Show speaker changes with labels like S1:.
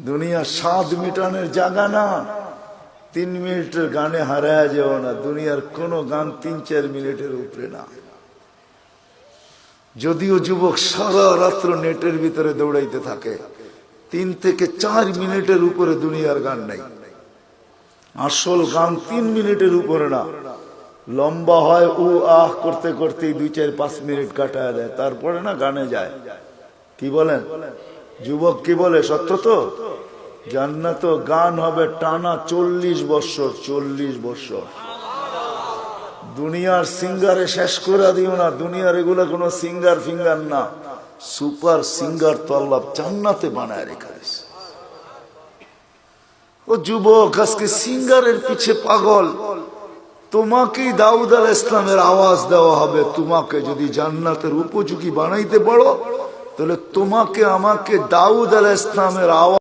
S1: দুনিয়া স্বাদ মিটানের জায়গা না। 3 মিনিটের গানে হারায় যাও না। দুনিয়ার কোন গান 3-4 মিনিটের উপরে না। যদিও যুবক সারা রাত্র নেটের ভিতরে দৌড়াইতে থাকে, 3 থেকে 4 মিনিটের উপরে দুনিয়ার গান নাই। আসল গান 3 মিনিটের উপরে না। লম্বা হয় ও আহ করতে করতে 2-4-5 মিনিট কাটায় দেয়, তারপরে না গানে যায়। কি বলেন যুবক, কি বলে? সত্য তো। জান্নাত গান হবে টানা 40 বছর। 40 বছর। দুনিয়ার সিঙ্গারে শেষ করে দিও না। দুনিয়ার এগুলো কোনো সিঙ্গার ফিঙ্গার না, সুপার সিঙ্গার তো আল্লাহ জান্নাতে বানায় রেখে দিয়েছে। ও যুবক, আজকে সিঙ্গারের পিছে পাগল। তোমাকেই দাউদ আলাইহিস সালামের আওয়াজ দেওয়া হবে। তোমাকে যদি জান্নাতের উপযোগী বানাইতে পারো, তাহলে তোমাকে আমাকে দাউদ আলাইহিস সালামের আওয়াজ